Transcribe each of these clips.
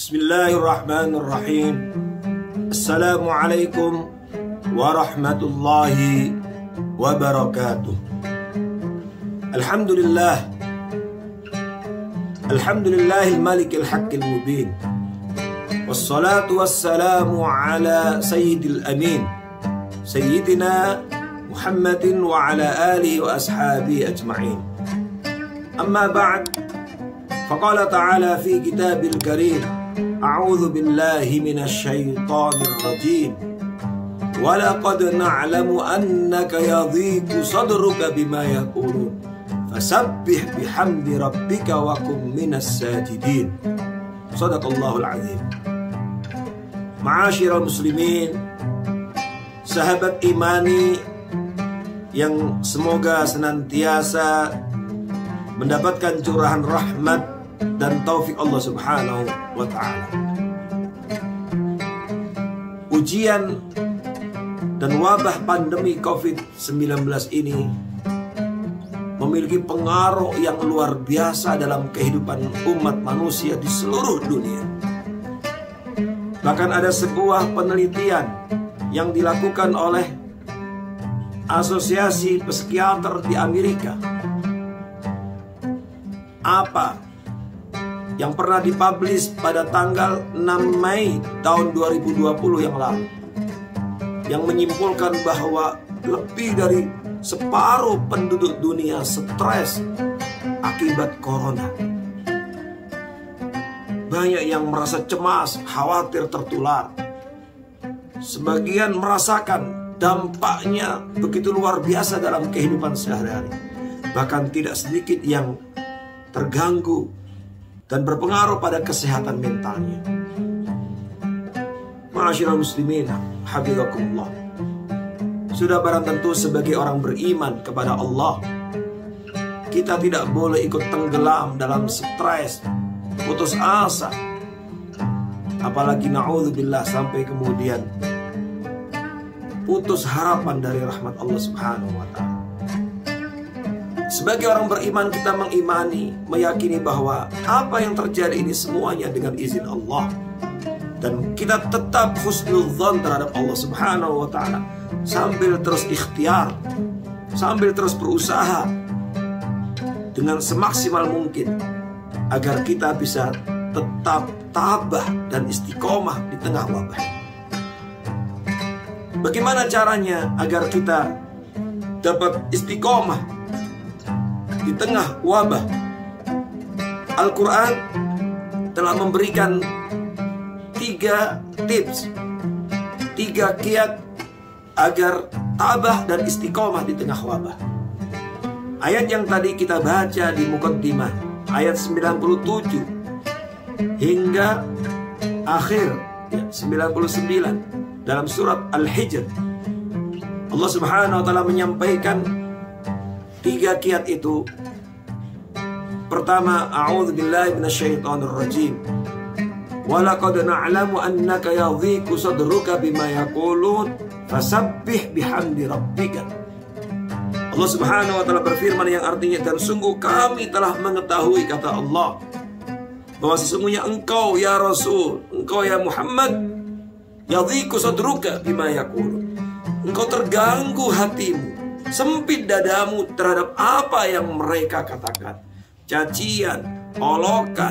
Bismillahirrahmanirrahim. Assalamualaikum warahmatullahi wabarakatuh. Alhamdulillah. Alhamdulillahil malikil haqqil mubin. Wassalatu wassalamu ala sayyidil amin, Sayyidina Muhammadin wa ala alihi wa ashabihi ajma'in. Amma ba'd. Faqala ta'ala fi kitabil karim, a'udzu billahi minasy syaithanir rajim. Wa laqad na'lamu annaka yadhiqu sadruka bima yaqulun. Fasabbih bihamdi rabbika wa kum minas sajidin. Shadaqallahul azim. Ma'asyiral muslimin, sahabat imani yang semoga senantiasa mendapatkan curahan rahmat dan taufik Allah Subhanahu wa ta'ala. Ujian dan wabah pandemi COVID-19 ini memiliki pengaruh yang luar biasa dalam kehidupan umat manusia di seluruh dunia. Bahkan ada sebuah penelitian yang dilakukan oleh Asosiasi Psikiater di Amerika, yang pernah dipublish pada tanggal 6 Mei tahun 2020 yang lalu, yang menyimpulkan bahwa lebih dari separuh penduduk dunia stres akibat corona. Banyak yang merasa cemas, khawatir tertular. Sebagian merasakan dampaknya begitu luar biasa dalam kehidupan sehari-hari. Bahkan tidak sedikit yang terganggu dan berpengaruh pada kesehatan mentalnya. Ma'asyiral muslimin, hafizakumullah. Sudah barang tentu sebagai orang beriman kepada Allah, kita tidak boleh ikut tenggelam dalam stres, putus asa, apalagi na'udzubillah sampai kemudian putus harapan dari rahmat Allah Subhanahu wa ta'ala. Sebagai orang beriman, kita mengimani, meyakini bahwa apa yang terjadi ini semuanya dengan izin Allah, dan kita tetap husnudzon terhadap Allah Subhanahu wa ta'ala, sambil terus ikhtiar, sambil terus berusaha dengan semaksimal mungkin agar kita bisa tetap tabah dan istiqomah di tengah wabah. Bagaimana caranya agar kita dapat istiqomah di tengah wabah? Al-Quran telah memberikan 3 tips, 3 kiat agar tabah dan istiqomah di tengah wabah. Ayat yang tadi kita baca di Muqaddimah, ayat 97 hingga akhir 99 dalam surat Al-Hijr, Allah Subhanahu wa ta'ala menyampaikan 3 kiat itu. Pertama, a'udzu billahi minasyaitonir rajim. Wa laqad na'lamu annaka yadhiqu sadruka bima yaqulun fasabbih bihamdi rabbika. Allah Subhanahu wa ta'ala berfirman yang artinya, dan sungguh kami telah mengetahui, kata Allah, bahwa sesungguhnya engkau ya Rasul, engkau ya Muhammad, yadhiqu sadruka bima yaqulun, engkau terganggu hatimu, sempit dadamu terhadap apa yang mereka katakan. Cacian, olokan,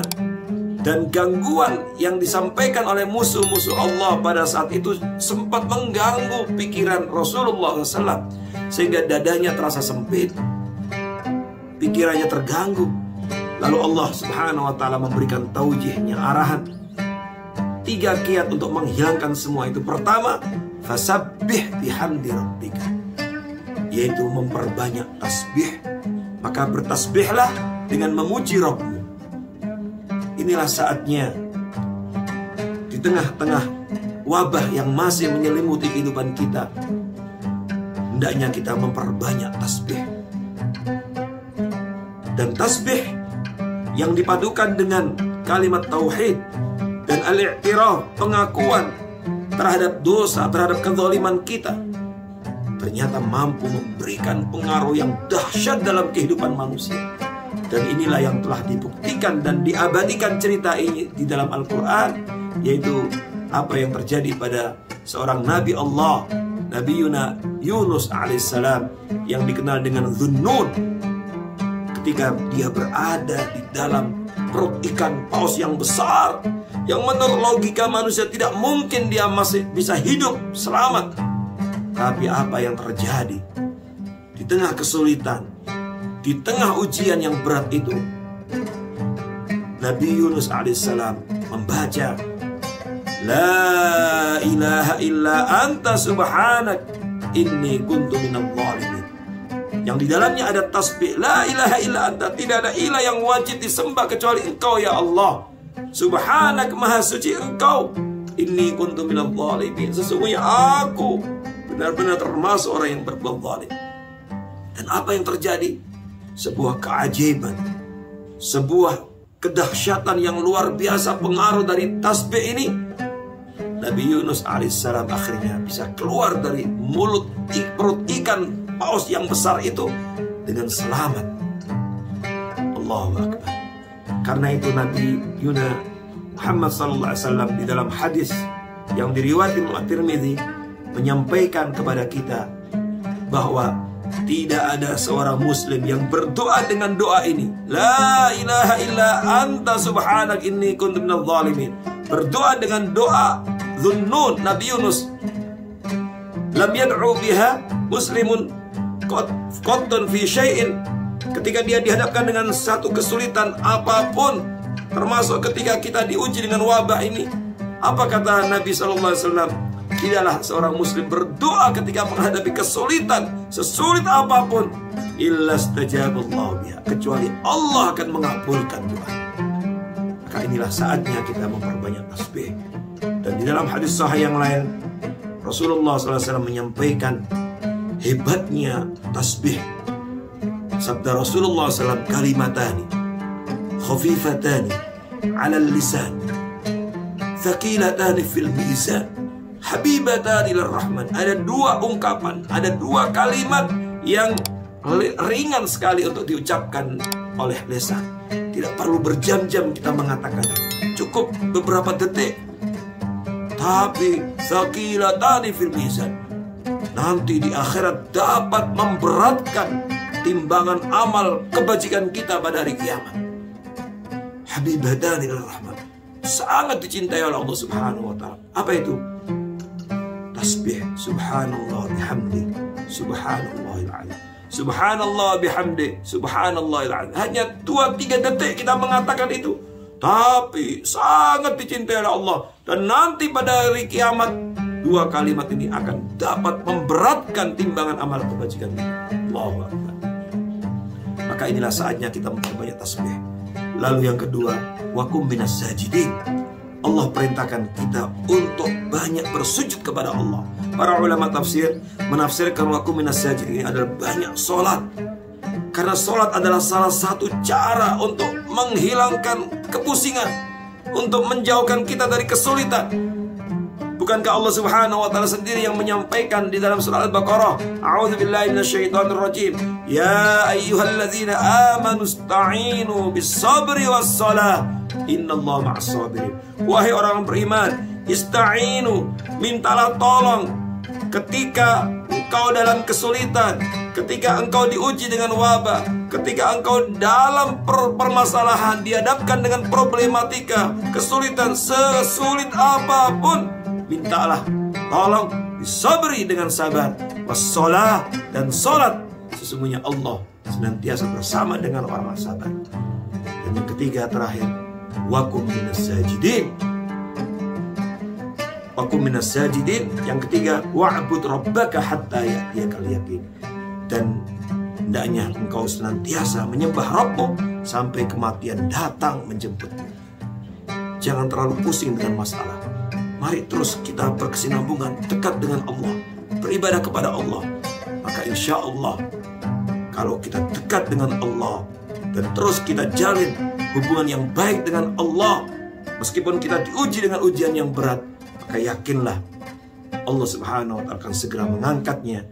dan gangguan yang disampaikan oleh musuh-musuh Allah pada saat itu sempat mengganggu pikiran Rasulullah SAW, sehingga dadanya terasa sempit, pikirannya terganggu. Lalu Allah Subhanahu wa ta'ala memberikan taujihnya, arahan 3 kiat untuk menghilangkan semua itu. Pertama, fasabbih bihamdi rabbika, yaitu memperbanyak tasbih. Maka bertasbihlah dengan memuji Rabbmu. Inilah saatnya di tengah-tengah wabah yang masih menyelimuti kehidupan kita, hendaknya kita memperbanyak tasbih. Dan tasbih yang dipadukan dengan kalimat tauhid dan al-i'tiraf, pengakuan terhadap dosa, terhadap kezaliman kita, ternyata mampu memberikan pengaruh yang dahsyat dalam kehidupan manusia. Dan inilah yang telah dibuktikan dan diabadikan cerita ini di dalam Al-Quran, yaitu apa yang terjadi pada seorang Nabi Allah, Nabi Yunus alaihissalam, yang dikenal dengan Dhunnun. Ketika dia berada di dalam perut ikan paus yang besar, yang menurut logika manusia tidak mungkin dia masih bisa hidup selamat. Tapi apa yang terjadi di tengah kesulitan, di tengah ujian yang berat itu, Nabi Yunus alaihissalam membaca La ilaha illa anta subhanak inni kuntu minadh dhalimin, yang di dalamnya ada tasbih La ilaha illa anta, tidak ada ilah yang wajib disembah kecuali Engkau ya Allah, subhanak, maha suci Engkau, inni kuntu minadh dhalimin, sesungguhnya aku benar-benar termasuk orang yang berbuat zalim. Dan apa yang terjadi? Sebuah keajaiban, sebuah kedahsyatan yang luar biasa pengaruh dari tasbih ini. Nabi Yunus alaihissalam akhirnya bisa keluar dari mulut perut ikan paus yang besar itu dengan selamat. Allahu Akbar. Karena itu Nabi Muhammad SAW di dalam hadis yang diriwayatkan oleh Tirmidzi menyampaikan kepada kita bahwa tidak ada seorang muslim yang berdoa dengan doa ini, La ilaha illa anta subhanak inni kuntu minadh dhalimin, berdoa dengan doa Dhunnun Nabi Yunus, lam yad'u biha muslimun qattun fi syai'in, ketika dia dihadapkan dengan satu kesulitan apapun, termasuk ketika kita diuji dengan wabah ini. Apa kata Nabi SAW? Tidaklah seorang muslim berdoa ketika menghadapi kesulitan, sesulit apapun, illa stajaballahu biha, kecuali Allah akan mengabulkan doa. Maka inilah saatnya kita memperbanyak tasbih. Dan di dalam hadis sahih yang lain, Rasulullah SAW menyampaikan hebatnya tasbih. Sabda Rasulullah SAW, kalimatani khafifatani ala lisan thaqilatani fil mizan habibatani lirrahman. Ada dua ungkapan, ada dua kalimat yang ringan sekali untuk diucapkan oleh lisan. Tidak perlu berjam-jam kita mengatakan, cukup beberapa detik. Tapi thaqilatani fil mizan, nanti di akhirat dapat memberatkan timbangan amal kebajikan kita pada hari kiamat. Habibatani lirrahman, sangat dicintai oleh Allah Subhanahu wa taala. Apa itu? Tasbih subhanallah bihamdi subhanallahil azim, subhanallah bihamdi subhanallahil azim. Hanya 2-3 detik kita mengatakan itu, tapi sangat dicintai oleh Allah. Dan nanti pada hari kiamat, 2 kalimat ini akan dapat memberatkan timbangan amal kebajikan kita. Allahu Akbar. Maka inilah saatnya kita memperbanyak tasbih. Lalu yang kedua, wakum minas sajidin. Allah perintahkan kita untuk banyak bersujud kepada Allah. Para ulama tafsir menafsirkan wakum minas sajidin ini adalah banyak sholat. Karena sholat adalah salah satu cara untuk menghilangkan kepusingan, untuk menjauhkan kita dari kesulitan. Bukankah Allah Subhanahu wa taala sendiri yang menyampaikan di dalam surah Al-Baqarah, A'udzubillahi minasyaitonirrajim, ya ayyuhalladzina amanu ista'inu bis-sabri was-shalah innallaha ma'as-sabirin. Wahai orang beriman, ista'inu, mintalah tolong ketika engkau dalam kesulitan, ketika engkau diuji dengan wabah, ketika engkau dalam permasalahan, dihadapkan dengan problematika, kesulitan sesulit apapun, mintalah tolong disabri dengan sabar, wassalah, dan salat. Sesungguhnya Allah senantiasa bersama dengan orang sabar. Dan yang ketiga terakhir, wakum minas sajidin. Wakum minas sajidin. Yang ketiga, wa'bud rabbaka hatta ya'tiyakal yaqin. Dan hendaknya engkau senantiasa menyembah Rabbmu sampai kematian datang menjemputmu. Jangan terlalu pusing dengan masalah. Mari terus kita berkesinambungan dekat dengan Allah, beribadah kepada Allah. Maka insya Allah, kalau kita dekat dengan Allah dan terus kita jalin hubungan yang baik dengan Allah, meskipun kita diuji dengan ujian yang berat, maka yakinlah Allah Subhanahu wa ta'ala akan segera mengangkatnya.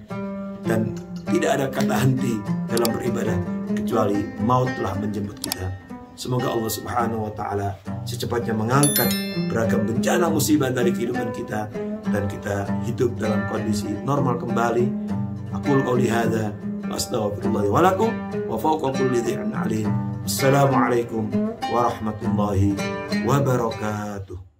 Dan Tidak ada kata henti dalam beribadah kecuali maut telah menjemput kita. Semoga Allah Subhanahu wa Ta'ala secepatnya mengangkat beragam bencana musibah dari kehidupan kita dan kita hidup dalam kondisi normal kembali. Aqul qouli hadza wa astaghfirullahi wa lakum wa fawqa kulli dhi 'ilmin 'alim. Assalamualaikum warahmatullahi wabarakatuh.